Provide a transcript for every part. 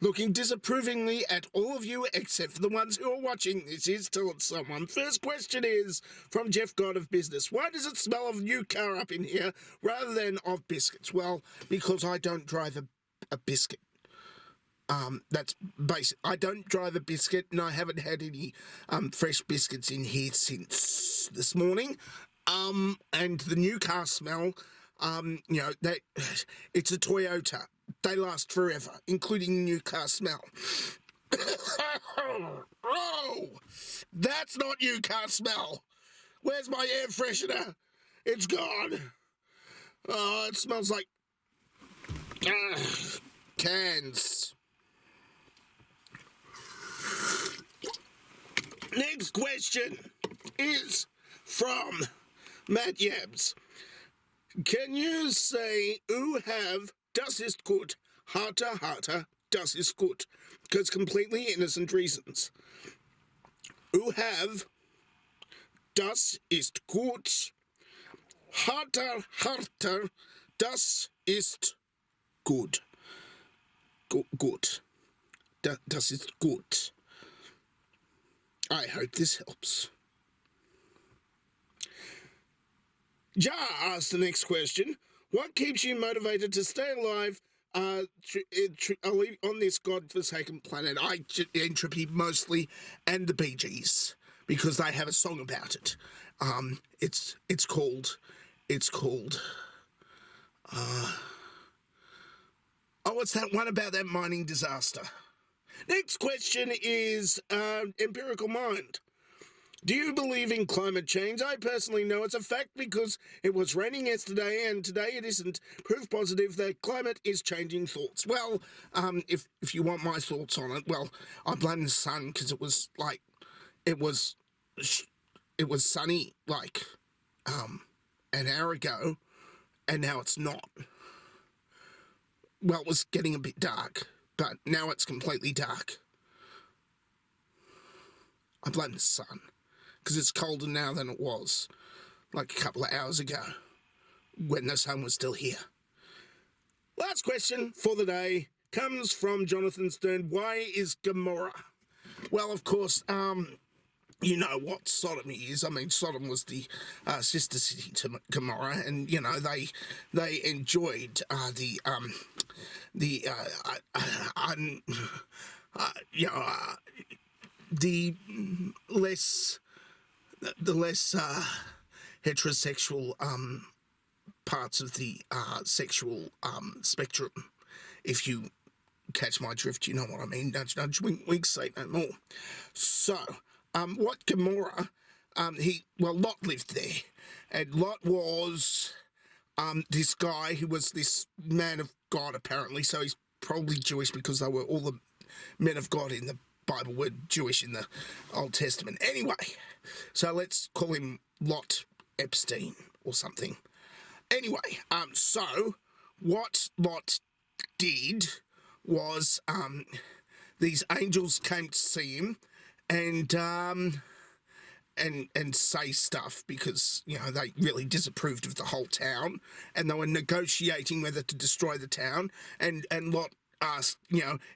looking disapprovingly at all of you except for the ones who are watching. This is Tell It Someone. First question is from Jeff God of Business. Why does it smell of new car up in here rather than of biscuits? Well, because I don't drive a biscuit. That's basic. I don't drive a biscuit, and I haven't had any fresh biscuits in here since this morning. And the new car smell, that it's a Toyota. They last forever, including the new car smell. Oh, that's not new car smell. Where's my air freshener? It's gone. Oh, it smells like cans. Next question is from Matt Yabs. Can you say have das ist gut, harter, das ist gut? Because completely innocent reasons. Have das ist gut, harter, das ist gut. Gut. Das ist gut. I hope this helps. Ja asks the next question. What keeps you motivated to stay alive on this godforsaken planet? Entropy mostly, and the Bee Gees, because they have a song about it. It's called. What's that one about that mining disaster? Next question is Empirical Mind. Do you believe in climate change? I personally know it's a fact because it was raining yesterday and today it isn't. Proof positive that climate is changing. Thoughts? Well, if you want my thoughts on it, well, I blame the sun because it was sunny like an hour ago, and now it's not. Well, it was getting a bit dark, but now it's completely dark. I blame the sun, because it's colder now than it was, like a couple of hours ago, when the sun was still here. Last question for the day comes from Jonathan Stern. Why is Gomorrah? Well, of course, you know what sodomy is. I mean, Sodom was the sister city to Gomorrah, and they enjoyed the less heterosexual parts of the sexual spectrum. If you catch my drift, you know what I mean. Nudge, nudge, wink, wink, say no more. So, what Gomorrah, Lot lived there, and Lot was this guy who was this man of God, apparently, so he's probably Jewish because they were all the men of God in the Bible were Jewish in the Old Testament. Anyway, so let's call him Lot Epstein or something. Anyway, so what Lot did was these angels came to see him and say stuff because, they really disapproved of the whole town, and they were negotiating whether to destroy the town, and Lot asked,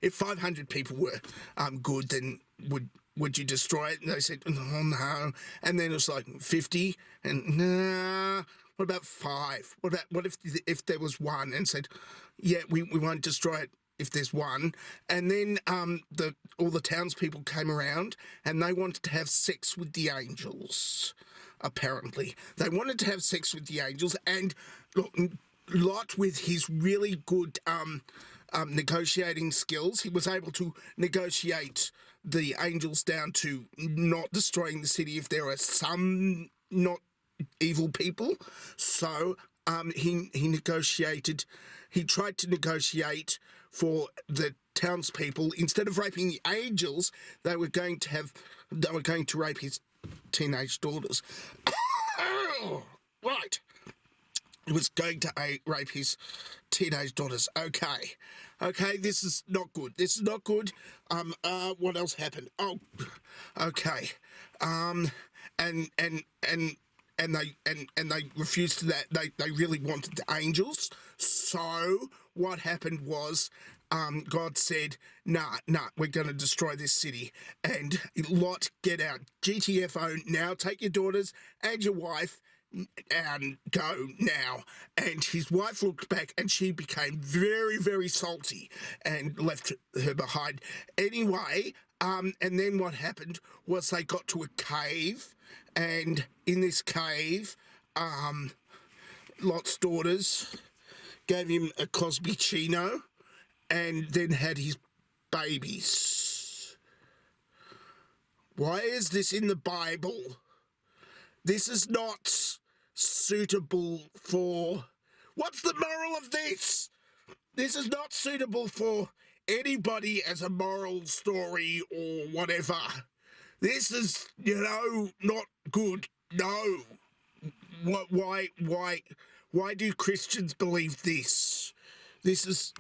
if 500 people were good, then would you destroy it? And they said, oh, no. And then it was like 50, and nah, what about 5? What if there was 1? And said, yeah, we won't destroy it if there's 1. And then all the townspeople came around, and they wanted to have sex with the angels, apparently. They wanted to have sex with the angels, and look, Lot, with his really good negotiating skills, he was able to negotiate the angels down to not destroying the city if there are some not evil people. So he tried to negotiate for the townspeople. Instead of raping the angels, they were going to rape his teenage daughters. Right. He was going to rape his teenage daughters. Okay, this is not good. What else happened? Oh, okay. And they refused to that. They really wanted the angels. So what happened was God said, nah, we're going to destroy this city. And Lot, get out. GTFO, now take your daughters and your wife and go now. And his wife looked back and she became very, very salty and left her behind. Anyway, and then what happened was they got to a cave, and in this cave, Lot's daughters gave him a Cosby Chino and then had his babies. Why is this in the Bible? This is not suitable for... What's the moral of this? This is not suitable for anybody as a moral story or whatever. This is, not good. No. Why do Christians believe this? This is...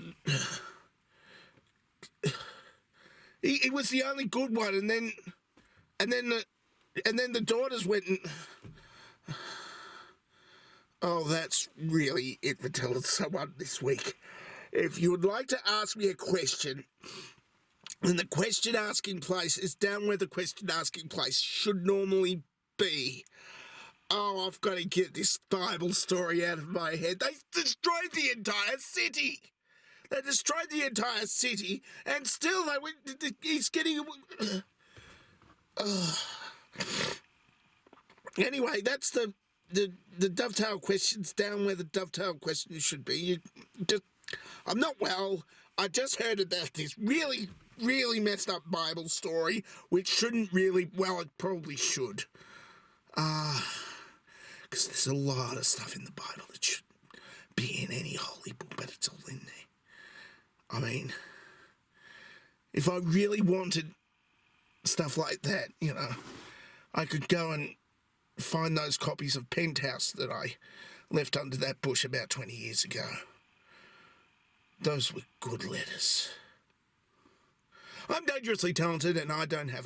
It was the only good one, and then the daughters went and... Oh, that's really it for telling someone this week. If you would like to ask me a question, then the question asking place is down where the question asking place should normally be. Oh, I've got to get this Bible story out of my head. They destroyed the entire city. They destroyed the entire city, and still he's getting... Anyway, that's the dovetail questions down where the dovetail questions should be. I'm not well. I just heard about this really, really messed up Bible story, which shouldn't really... Well, it probably should. Because there's a lot of stuff in the Bible that shouldn't be in any holy book, but it's all in there. I mean, if I really wanted stuff like that, I could go and find those copies of Penthouse that I left under that bush about 20 years ago. Those were good letters. I'm dangerously talented and I don't have a